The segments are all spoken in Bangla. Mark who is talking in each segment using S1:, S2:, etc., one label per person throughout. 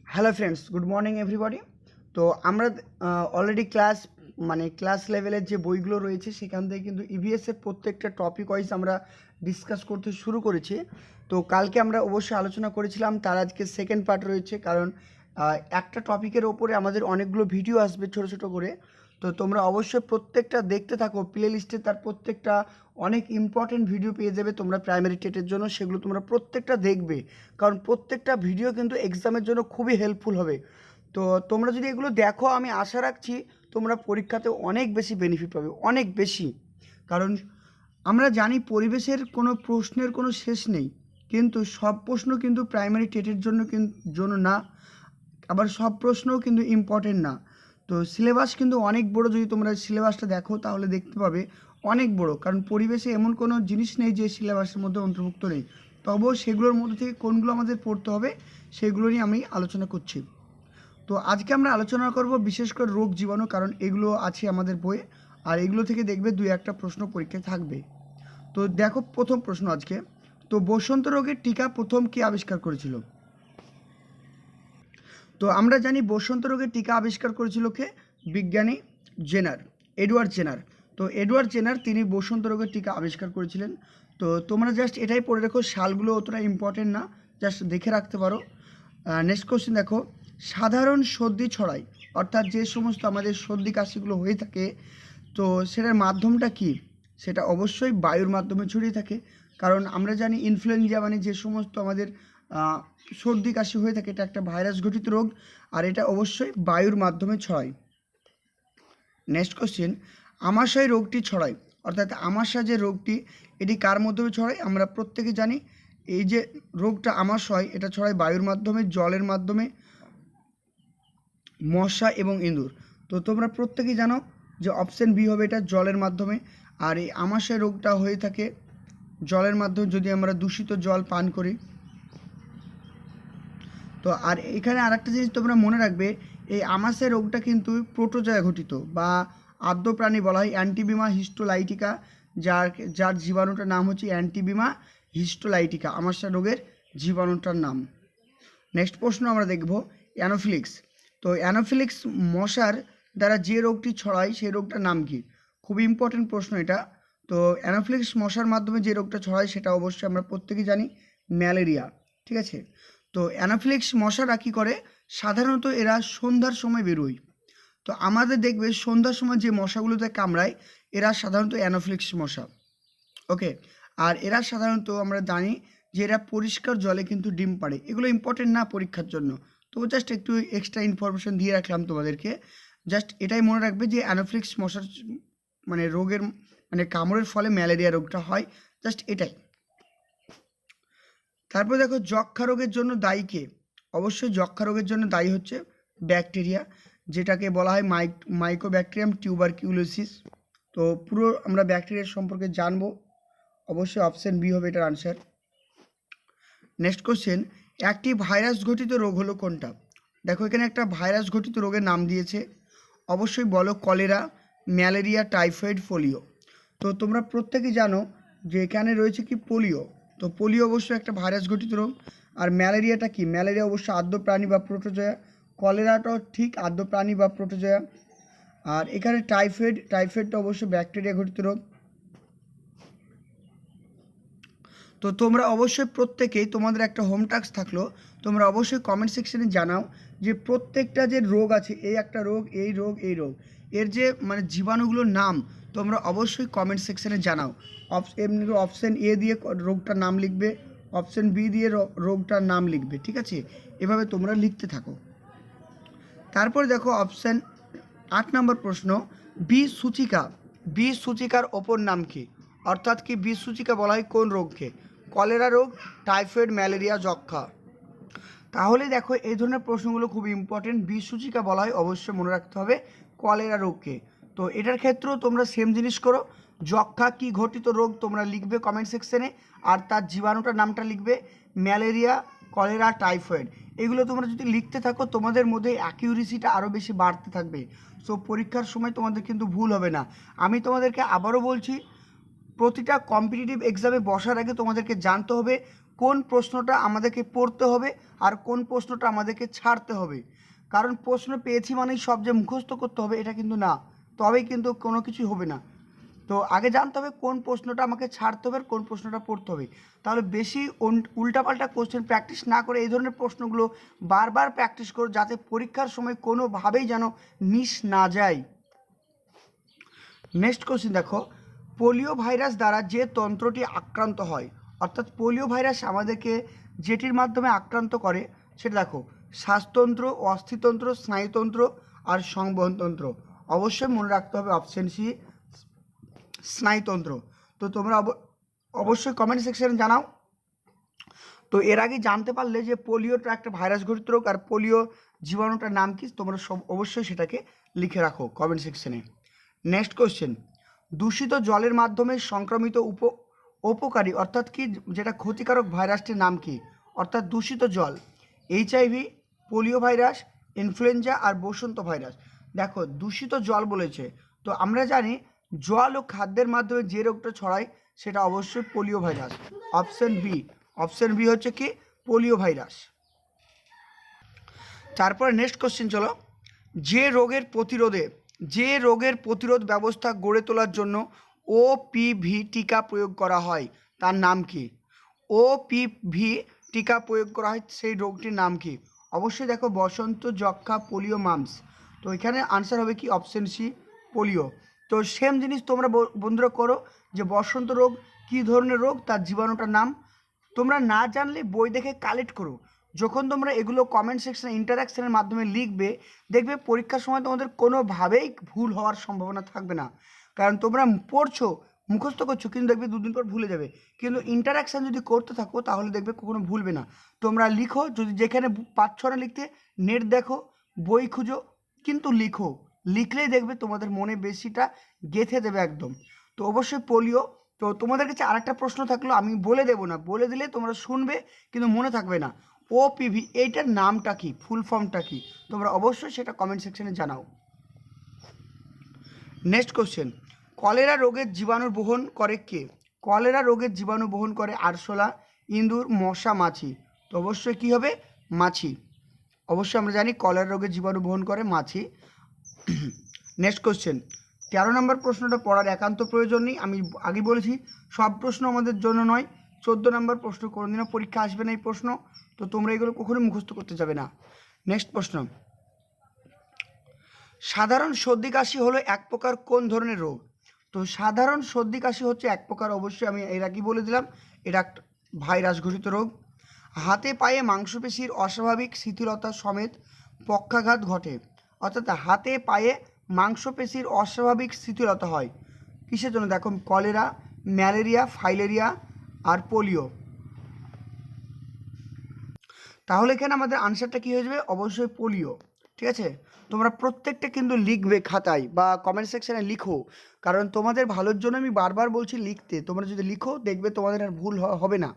S1: Hello friends, good morning everybody. তো আমরা অলরেডি ক্লাস লেভেলের যে বইগুলো রয়েছে সেখান থেকে কিন্তু ইভিএসের প্রত্যেকটা টপিক ওয়াইজ আমরা ডিসকাস করতে শুরু করেছি। তো কালকে আমরা অবশ্যই আলোচনা করেছিলাম, তার আজকে সেকেন্ড পার্ট রয়েছে, কারণ একটা টপিকের ওপরে আমাদের অনেকগুলো ভিডিও আসবে ছোট ছোট করে। তো তোমরা অবশ্যই প্রত্যেকটা দেখতে থাকো, প্লে লিস্টে তার প্রত্যেকটা অনেক ইম্পর্টেন্ট ভিডিও পেয়ে যাবে তোমরা প্রাইমারি টেটের জন্য, সেগুলো তোমরা প্রত্যেকটা দেখবে, কারণ প্রত্যেকটা ভিডিও কিন্তু এক্সামের জন্য খুবই হেল্পফুল হবে। তো তোমরা যদি এগুলো দেখো, আমি আশা রাখছি তোমরা পরীক্ষাতে অনেক বেশি বেনিফিট পাবে, অনেক বেশি। কারণ আমরা জানি পরিবেশের কোনো প্রশ্নের কোনো শেষ নেই, কিন্তু সব প্রশ্ন কিন্তু প্রাইমারি টেটের জন্য না, আবার সব প্রশ্নও কিন্তু ইম্পর্টেন্ট না। তো সিলেবাস কিন্তু অনেক বড়, যদি তোমরা সিলেবাসটা দেখো তাহলে দেখতে পাবে অনেক বড়, কারণ পরিবেশে এমন কোনো জিনিস নেই যে সিলেবাসের মধ্যে অন্তর্ভুক্ত নেই। তবুও সেগুলোর মধ্যে থেকে কোনগুলো আমাদের পড়তে হবে সেগুলো নিয়ে আমি আলোচনা করছি। তো আজকে আমরা আলোচনা করব বিশেষ করে রোগ জীবাণু, কারণ এগুলো আছে আমাদের বইয়ে, আর এগুলো থেকে দেখবে দুই একটা প্রশ্ন পরীক্ষায় থাকবে। তো দেখো প্রথম প্রশ্ন আজকে, তো বসন্ত রোগের টিকা প্রথম কে আবিষ্কার করেছিল? তো আমরা জানি বসন্ত রোগের টিকা আবিষ্কার করেছিল কে? বিজ্ঞানী এডওয়ার্ড জেনার। তো এডওয়ার্ড জেনার তিনি বসন্ত রোগের টিকা আবিষ্কার করেছিলেন। তো তোমরা জাস্ট এটাই পড়ে রেখো, সালগুলো অতটা ইম্পর্টেন্ট না, জাস্ট দেখে রাখতে পারো। নেক্সট কোশ্চেন দেখো, সাধারণ সর্দি ছড়ায়, অর্থাৎ যে সমস্ত আমাদের সর্দি কাশিগুলো হয়ে থাকে, তো সেটার মাধ্যমটা কি? সেটা অবশ্যই বায়ুর মাধ্যমে ছড়িয়ে থাকে, কারণ আমরা জানি ইনফ্লুয়েঞ্জা মানে যে সমস্ত আমাদের সর্দি কাশি হয়ে থাকে, এটা একটা ভাইরাস ঘটিত রোগ, আর এটা অবশ্যই বায়ুর মাধ্যমে ছড়ায়। নেক্সট কোশ্চেন, আমাশয় রোগটি ছড়ায়, অর্থাৎ আমাশা যে রোগটি, এটি কার মাধ্যমে ছড়ায়? আমরা প্রত্যেকে জানি এই যে রোগটা আমাশয়, এটা ছড়ায় বায়ুর মাধ্যমে, জলের মাধ্যমে, মশা এবং ইঁদুর। তো তোমরা প্রত্যেকেই জানো যে অপশন বি হবে, এটা জলের মাধ্যমে। আর এই আমাশয় রোগটা হয়ে থাকে জলের মাধ্যমে, যদি আমরা দূষিত জল পান করি। তো আর এখানে আরেকটা জিনিস তোমরা মনে রাখবে, এই আমাশয় রোগটা কিন্তু প্রোটোজোয়া ঘটিত, বা আদ্য প্রাণী বলা হয় অ্যান্টিবিমা হিস্টোলাইটিকা, যার যার জীবাণুটার নাম হচ্ছে অ্যান্টিবিমা হিস্টোলাইটিকা, আমাশয় রোগের জীবাণুটার নাম। নেক্সট প্রশ্ন আমরা দেখব, অ্যানোফিলিক্স। তো অ্যানোফিলিক্স মশার দ্বারা যে রোগটি ছড়ায় সেই রোগটার নাম কি? খুবই ইম্পর্টেন্ট প্রশ্ন এটা। তো অ্যানোফিলিক্স মশার মাধ্যমে যে রোগটা ছড়ায় সেটা অবশ্যই আমরা প্রত্যেকেই জানি, ম্যালেরিয়া। ঠিক আছে, তো অ্যানোফিলিক্স মশারা কী করে? সাধারণত এরা সন্ধ্যার সময় বেরোয়। তো আমাদের দেখবে সন্ধ্যার সময় যে মশাগুলোতে কামড়ায়, এরা সাধারণত অ্যানোফিলিক্স মশা। ওকে, আর এরা সাধারণত আমরা জানি যে এরা পরিষ্কার জলে কিন্তু ডিম পাড়ে। এগুলো ইম্পর্টেন্ট না পরীক্ষার জন্য, তো জাস্ট একটু এক্সট্রা ইনফরমেশন দিয়ে রাখলাম তোমাদেরকে। জাস্ট এটাই মনে রাখবে যে অ্যানোফিলিক্স মশার মানে রোগের মানে কামড়ের ফলে ম্যালেরিয়া রোগটা হয়, জাস্ট এটাই। তারপর দেখো, যক্ষ্মা রোগের জন্য দায়ী কে? অবশ্যই যক্ষ্মা রোগের জন্য দায়ী হচ্ছে ব্যাকটেরিয়া, যেটাকে বলা হয় মাইকোব্যাকটেরিয়াম টিউবারকিউলোসিস। তো পুরো আমরা ব্যাকটেরিয়া সম্পর্কে জানবো, অবশ্যই অপশন বি হবে এটার আনসার। নেক্সট কোশ্চেন, একটি ভাইরাস ঘটিত রোগ হলো কোনটা? দেখো এখানে একটা ভাইরাস ঘটিত রোগের নাম দিয়েছে, অবশ্যই বলো কলেরা, ম্যালেরিয়া, টাইফয়েড, পোলিও। তো তোমরা প্রত্যেকেই জানো যে এখানে রয়েছে কি পোলিও। তো পোলিও অবশ্যই একটা ভাইরাস ঘটিত রোগ। আর ম্যালেরিয়াটা কি? ম্যালেরিয়া অবশ্যই আদ্য প্রাণী বা প্রোটোজোয়া। কলেরাটাও ঠিক আদ্য প্রাণী বা প্রোটোজোয়া। আর এখানে টাইফয়েডটা অবশ্যই ব্যাকটেরিয়া ঘটিত রোগ। তো তোমরা অবশ্যই প্রত্যেকেই, তোমাদের একটা হোম টাস্ক থাকলো, তোমরা অবশ্যই কমেন্ট সেকশনে জানাও যে প্রত্যেকটা যে রোগ আছে, এই একটা রোগ, এই রোগ, এই রোগ, এর যে মানে জীবাণুগুলোর নাম তোমরা অবশ্যই কমেন্ট সেকশনে জানাও। এমনি অপশান এ দিয়ে রোগটার নাম লিখবে, অপশান বি দিয়ে রোগটার নাম লিখবে, ঠিক আছে? এভাবে তোমরা লিখতে থাকো। তারপর দেখো অপশান 8 নম্বর প্রশ্ন, বি সূচিকার অপর নাম কি? অর্থাৎ কি বি সূচিকা বলা হয় কোন রোগকে? কলেরা রোগ, টাইফয়েড, ম্যালেরিয়া, যক্ষ্মা। তাহলে দেখো এই ধরনের প্রশ্নগুলো খুব ইম্পর্টেন্ট। বি সূচিকা বলা হয়, অবশ্যই মনে রাখতে হবে কলেরা রোগকে। তো এটার ক্ষেত্রেও তোমরা সেম জিনিস করো, যক্ষ্মা কি ঘটিত রোগ তোমরা লিখবে কমেন্ট সেকশনে, আর তার জীবাণুটার নামটা লিখবে, ম্যালেরিয়া, কলেরা, টাইফয়েড। এগুলো তোমরা যদি লিখতে থাকো তোমাদের মধ্যে অ্যাকিউরেসিটা আরও বেশি বাড়তে থাকবে। সো পরীক্ষার সময় তোমাদের কিন্তু ভুল হবে না। আমি তোমাদেরকে আবারও বলছি, প্রতিটা কম্পিটিটিভ এক্সামে বসার আগে তোমাদেরকে জানতে হবে কোন প্রশ্নটা আমাদেরকে পড়তে হবে আর কোন প্রশ্নটা আমাদেরকে ছাড়তে হবে। কারণ প্রশ্ন পেয়েছি মানেই সব যে মুখস্থ করতে হবে এটা কিন্তু না, তবেই কিন্তু কোনো কিছুই হবে না। তো আগে জানতে হবে কোন প্রশ্নটা আমাকে ছাড়তে হবে আর কোন প্রশ্নটা পড়তে হবে। তাহলে বেশি উল্টাপাল্টা কোশ্চেন প্র্যাকটিস না করে এই ধরনের প্রশ্নগুলো বারবার প্র্যাকটিস করো, যাতে পরীক্ষার সময় কোনোভাবেই যেন মিস না যায়। নেক্সট কোশ্চেন দেখো, পোলিও ভাইরাস দ্বারা যে তন্ত্রটি আক্রান্ত হয়, অর্থাৎ পোলিও ভাইরাস আমাদেরকে যেটির মাধ্যমে আক্রান্ত করে সেটা দেখো, শ্বাসতন্ত্র, অস্থিতন্ত্র, স্নায়ুতন্ত্র আর সংবহনতন্ত্র। অবশ্যই মনে রাখতে হবে অপশন সি, স্নায়ুতন্ত্র। তো তোমরা অবশ্যই কমেন্ট সেকশনে জানাও। তো এর আগে জানতে পারলে যে পোলিওটা একটা ভাইরাস ঘটিত রোগ আর পোলিও জীবাণুটার নাম কি, তোমরা সব অবশ্যই সেটাকে লিখে রাখো কমেন্ট সেকশনে। নেক্সট কোশ্চেন, দূষিত জলের মাধ্যমে সংক্রমিত উপকারী অর্থাৎ কি যেটা ক্ষতিকারক ভাইরাসটির নাম কি? অর্থাৎ দূষিত জল, এইচআইভি, পোলিও ভাইরাস, ইনফ্লুয়েঞ্জা আর বসন্ত ভাইরাস। দেখো দূষিত জল বলেছে, তো আমরা জানি জল ও খাদ্যের মাধ্যমে যে রোগটা ছড়ায় সেটা অবশ্যই polio virus. Option B, option B হচ্ছে কি পোলিও ভাইরাস। তারপরে নেক্সট কোশ্চেন চলো, যে রোগের প্রতিরোধ ব্যবস্থা গড়ে তোলার জন্য ওপিভি টিকা প্রয়োগ করা হয় তার নাম কি? ওপিভি টিকা প্রয়োগ করা হয় সেই রোগটির নাম কি? অবশ্যই দেখো বসন্ত, যক্ষ্মা, পোলিও, মামস। তো এখানে আনসার হবে কি অপশন সি পোলিও। তো সেম জিনিস তোমরা বন্ধুরা করো, যে বসন্ত রোগ কী ধরনের রোগ তার জীবাণুটার নাম তোমরা না জানলে বই দেখে কালেক্ট করো। যখন তোমরা এগুলো কমেন্ট সেকশনে ইন্টারাকশনের মাধ্যমে লিখবে, দেখবে পরীক্ষার সময় তোমাদের কোনোভাবেই ভুল হওয়ার সম্ভাবনা থাকবে না। কারণ তোমরা পড়ছো, মুখস্থ করছো, কিন্তু দেখবে দুদিন পর ভুলে যাবে। কিন্তু ইন্টারাকশান যদি করতে থাকো তাহলে দেখবে কখনো ভুলবে না। তোমরা লিখো, যদি যেখানে পারছো না লিখতে নেট দেখো, বই খুঁজো, কিন্তু লিখো। লিখলেই দেখবে তোমাদের মনে বেশিটা গেঁথে দেবে একদম। তো অবশ্যই পোলিও। তো তোমাদের কাছে আরেকটা প্রশ্ন থাকলো, আমি বলে দেবো না, বলে দিলে তোমরা শুনবে কিন্তু মনে থাকবে না। ওপিভি এইটার নামটা কি, ফুল ফর্মটা কি, তোমরা অবশ্যই সেটা কমেন্ট সেকশনে জানাও। নেক্সট কোশ্চেন, কলেরা রোগের জীবাণু বহন করে কে? কলেরা রোগের জীবাণু বহন করে আরশোলা, ইঁদুর, মশা, মাছি। তো অবশ্যই কি হবে? মাছি। অবশ্যই আমরা জানি কলেরা রোগের জীবাণু বহন করে মাছি। নেক্সট কোশ্চেন, 13 নম্বর প্রশ্নটা পড়ার একান্ত প্রয়োজন নেই, আমি আগে বলেছি সব প্রশ্ন আমাদের জন্য নয়। 14 নম্বর প্রশ্ন কোনোদিনও পরীক্ষা আসবে না এই প্রশ্ন, তো তোমরা এগুলো কখনোই মুখস্থ করতে যাবে না। নেক্সট প্রশ্ন, সাধারণ সর্দি কাশি হলো এক প্রকার কোন ধরনের রোগ? তো সাধারণ সর্দি কাশি হচ্ছে এক প্রকার, অবশ্যই আমি এর আগে বলে দিলাম, এটা একটা ভাইরাস ঘটিত রোগ। হাতে পায়ে মাংসপেশির অস্বাভাবিক শিথিলতা সমেত পক্ষাঘাত ঘটে, অর্থাৎ হাতে পায়ে মাংসপেশির অস্বাভাবিক শিথিলতা হয় কিসের জন্য? দেখো কলেরা, ম্যালেরিয়া, ফাইলেরিয়া আর পোলিও। তাহলে এখানে আমাদের আনসারটা কী হয়ে যাবে? অবশ্যই পোলিও। ঠিক আছে, তোমরা প্রত্যেকটা কিন্তু লিখবে খাতায় বা কমেন্ট সেকশানে লিখো, কারণ তোমাদের ভালোর জন্য আমি বারবার বলছি লিখতে। তোমরা যদি লিখো দেখবে তোমাদের আর ভুল হবে না।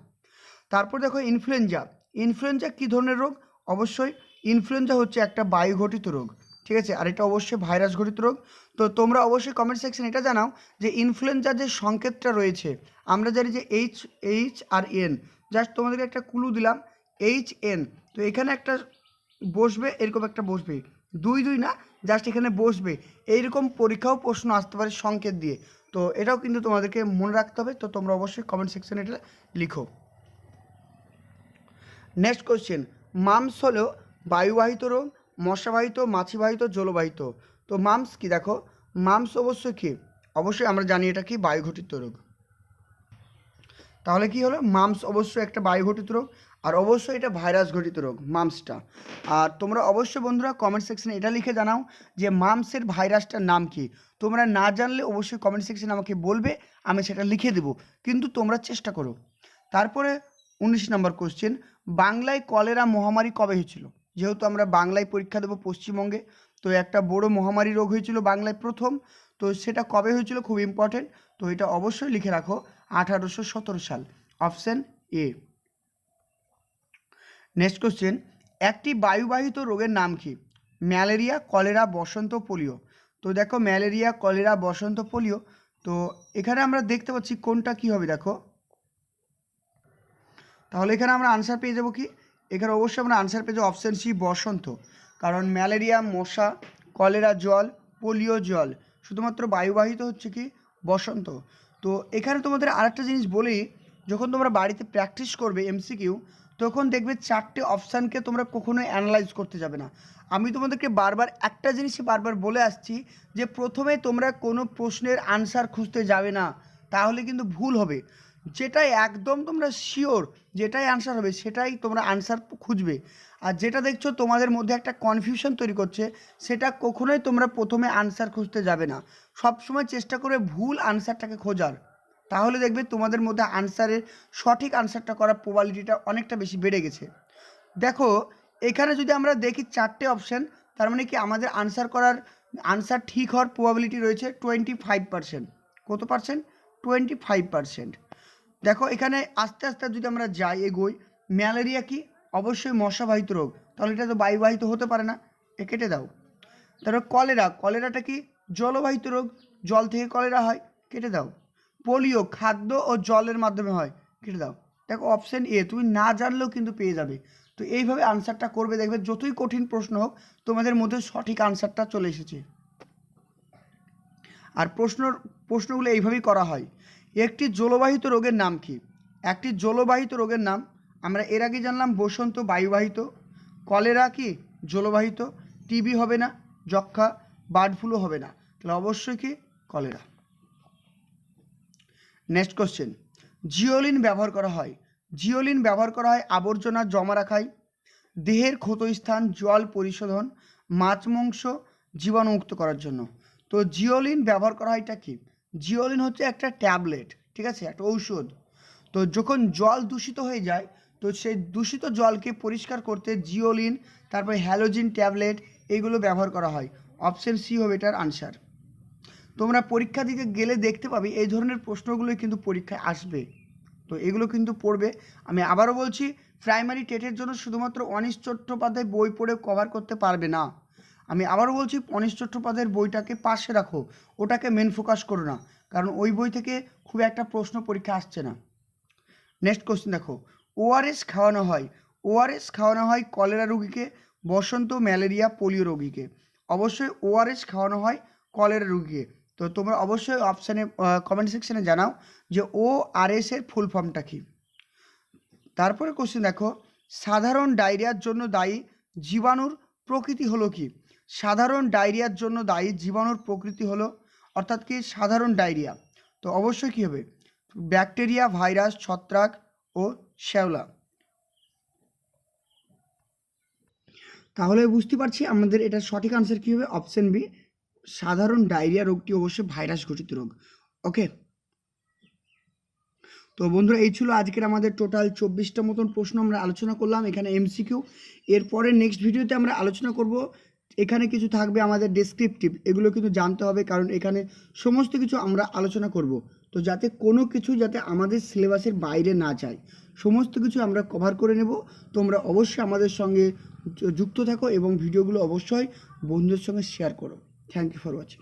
S1: তারপর দেখো ইনফ্লুয়েঞ্জা। ইনফ্লুয়েঞ্জা কী ধরনের রোগ? অবশ্যই ইনফ্লুয়েঞ্জা হচ্ছে একটা বায়ুঘটিত রোগ। ঠিক আছে, আর এটা অবশ্যই ভাইরাস ঘটিত রোগ। তো তোমরা অবশ্যই কমেন্ট সেকশন এটা জানাও যে ইনফ্লুয়েঞ্জার যে সংকেতটা রয়েছে, আমরা জানি যে এইচ আর এন, জাস্ট তোমাদেরকে একটা ক্লু দিলাম, HN। তো এখানে একটা বসবে, এরকম একটা বসবে, দুই না, জাস্ট এখানে বসবে। এইরকম পরীক্ষাও প্রশ্ন আসতে পারে সংকেত দিয়ে, তো এটাও কিন্তু তোমাদেরকে মনে রাখতে হবে। তো তোমরা অবশ্যই কমেন্ট সেকশনে এটা লিখো। নেক্সট কোশ্চেন, মামস হলো বায়ুবাহিত রোগ, মশাবাহিত, মাছিবাহিত, জলবাহিত। তো মামস কি? দেখো মামস অবশ্যই কি, অবশ্যই আমরা জানি এটা কি বায়ুঘটিত রোগ। তাহলে কি হলো? মামস অবশ্যই একটা বায়ুঘটিত রোগ, আর অবশ্যই এটা ভাইরাস ঘটিত রোগ মামসটা। আর তোমরা অবশ্যই বন্ধুরা কমেন্ট সেকশনে এটা লিখে জানাও যে মামসের ভাইরাসটার নাম কি। তোমরা না জানলে অবশ্যই কমেন্ট সেকশনে আমাকে বলবে, আমি সেটা লিখে দেবো, কিন্তু তোমরা চেষ্টা করো। তারপরে 19 নম্বর কোশ্চেন, বাংলায় কলেরা মহামারী কবে হয়েছিল? যেহেতু আমরা বাংলায় পরীক্ষা দেবো পশ্চিমবঙ্গে, তো একটা বড় মহামারী রোগ হয়েছিল বাংলায় প্রথম, তো সেটা কবে হয়েছিল খুব ইম্পর্টেন্ট, তো এটা অবশ্যই লিখে রাখো 1817 সাল। Option A. নেক্সট কোশ্চেন, একটি বায়ুবাহিত রোগের নাম কি? ম্যালেরিয়া, কলেরা, বসন্ত, পোলিও। তো দেখো ম্যালেরিয়া, কলেরা, বসন্ত, পোলিও। তো এখানে আমরা দেখতে পাচ্ছি কোনটা কি হবে, দেখো তাহলে এখানে আমরা আনসার পেয়ে যাবো কি, এখানে অবশ্যই আমরা আনসার পেয়ে যাবো অপশান সি বসন্ত, কারণ ম্যালেরিয়া মশা, কলেরা জল, পোলিও জল, শুধুমাত্র বায়ুবাহিত হচ্ছে কি বসন্ত। তো এখানে তোমাদের আরেকটা জিনিস বলি, যখন তোমরা বাড়িতে প্র্যাকটিস করবে এমসিকিউ, তখন দেখবে 4টে অপশানকে তোমরা কখনোই অ্যানালাইজ করতে যাবে না। আমি তোমাদেরকে বারবার একটা জিনিসই বারবার বলে আসছি যে প্রথমে তোমরা কোনো প্রশ্নের আনসার খুঁজতে যাবে না, তাহলে কিন্তু ভুল হবে। যেটাই একদম তোমরা শিওর যেটাই আনসার হবে সেটাই তোমরা আনসার খুঁজবে। আর যেটা দেখছো তোমাদের মধ্যে একটা কনফিউশন তৈরি করছে, সেটা কখনোই তোমরা প্রথমে আনসার খুঁজতে যাবে না। সবসময় চেষ্টা করে ভুল আনসারটাকে খোঁজার, তাহলে দেখবে তোমাদের মধ্যে আনসারের সঠিক আনসারটা করার প্রবাবিলিটিটা অনেকটা বেশি বেড়ে গেছে। দেখো এখানে যদি আমরা দেখি 4টে অপশান, তার মানে কি আমাদের আনসার ঠিক হওয়ার প্রবাবিলিটি রয়েছে 25%। কত পার্সেন্ট? 25%। দেখো এখানে আস্তে আস্তে যদি আমরা যাই এগোই, ম্যালেরিয়া কি? অবশ্যই মশাবাহিত রোগ, তাহলে এটা তো বায়ুবাহিত হতে পারে না, এ কেটে দাও। তারপর কলেরাটা কি? জলবাহিত রোগ, জল থেকে কলেরা হয়, কেটে দাও। পোলিও খাদ্য ও জলের মাধ্যমে হয়, কেটে দাও। দেখো অপশান এ তুমি না জানলেও কিন্তু পেয়ে যাবে। তো এইভাবে আনসারটা করবে, দেখবে যতই কঠিন প্রশ্ন হোক তোমাদের মধ্যে সঠিক আনসারটা চলে এসেছে। আর প্রশ্নগুলো এইভাবেই করা হয়। একটি জলবাহিত রোগের নাম কি? একটি জলবাহিত রোগের নাম আমরা এর আগে জানলাম বসন্ত বায়ুবাহিত, কলেরা কি জলবাহিত, টিবি হবে না, যক্ষা, বার্ড ফ্লু হবে না, তাহলে অবশ্যই কি কলেরা। নেক্সট কোশ্চেন, জিওলিন ব্যবহার করা হয়। জিওলিন ব্যবহার করা হয় আবর্জনা জমা রাখায়, দেহের ক্ষতস্থান জল পরিশোধন, মাছ মাংস জীবাণুমুক্ত করার জন্য। তো জিওলিন ব্যবহার করা হয় এটা কি? জিওলিন হচ্ছে একটা ট্যাবলেট, ঠিক আছে, একটা ঔষধ। তো যখন জল দূষিত হয়ে যায়, তো সেই দূষিত জলকে পরিষ্কার করতে জিওলিন, তারপরে হ্যালোজিন ট্যাবলেট, এইগুলো ব্যবহার করা হয়। অপশন সি হবে এটার আনসার। তোমরা পরীক্ষা দিতে গেলে দেখতে পাবে এই ধরনের প্রশ্নগুলোই কিন্তু পরীক্ষায় আসবে, তো এগুলো কিন্তু পড়বে। আমি আবারও বলছি, প্রাইমারি টেটের জন্য শুধুমাত্র অনিশ চট্টোপাধ্যায় বই পড়ে কভার করতে পারবে না। আমি আবারও বলছি, অনিশ চট্টোপাধ্যায়ের বইটাকে পাশে রাখো, ওটাকে মেন ফোকাস করো না, কারণ ওই বই থেকে খুব একটা প্রশ্ন পরীক্ষা আসছে না। নেক্সট কোশ্চেন দেখো, ওআরএস খাওয়ানো হয়। ওআরএস খাওয়ানো হয় কলেরা রোগীকে, বসন্ত, ম্যালেরিয়া, পোলিও রোগীকে। অবশ্যই ওআরএস খাওয়ানো হয় কলেরা রোগীকে। তো তোমরা অবশ্যই অপশানে কমেন্ট সেকশানে জানাও যে ওআরএস এর ফুল ফর্মটা কী। তারপরে কোশ্চেন দেখো, সাধারণ ডায়রিয়ার জন্য দায়ী জীবাণুর প্রকৃতি হলো কি? সাধারণ ডায়রিয়ার জন্য দায়ী জীবাণুর প্রকৃতি হলো, অর্থাৎ কি সাধারণ ডায়রিয়া, তো অবশ্যই কী হবে? ব্যাকটেরিয়া, ভাইরাস, ছত্রাক ও শ্যাওলা। তাহলে বুঝতে পারছি আমাদের এটা সঠিক আনসার কী হবে? অপশন বি, সাধারণ ডায়রিয়া রোগটি অবশ্যই ভাইরাস ঘটিত রোগ। ওকে, তো বন্ধুরা এই ছিল আজকের আমাদের টোটাল 24টা মতন প্রশ্ন আমরা আলোচনা করলাম, এখানে এমসিকিউ। এরপরে নেক্সট ভিডিওতে আমরা আলোচনা করব, এখানে কিছু থাকবে আমাদের ডেসক্রিপটিভ, এগুলো কিন্তু জানতে হবে, কারণ এখানে সমস্ত কিছু আমরা আলোচনা করব। তো যাতে কোনো কিছু যাতে আমাদের সিলেবাসের বাইরে না যায়, সমস্ত কিছু আমরা কভার করে নেব। তোমরা অবশ্যই আমাদের সঙ্গে যুক্ত থাকো এবং ভিডিওগুলো অবশ্যই বন্ধুদের সঙ্গে শেয়ার করো। Thank you for watching.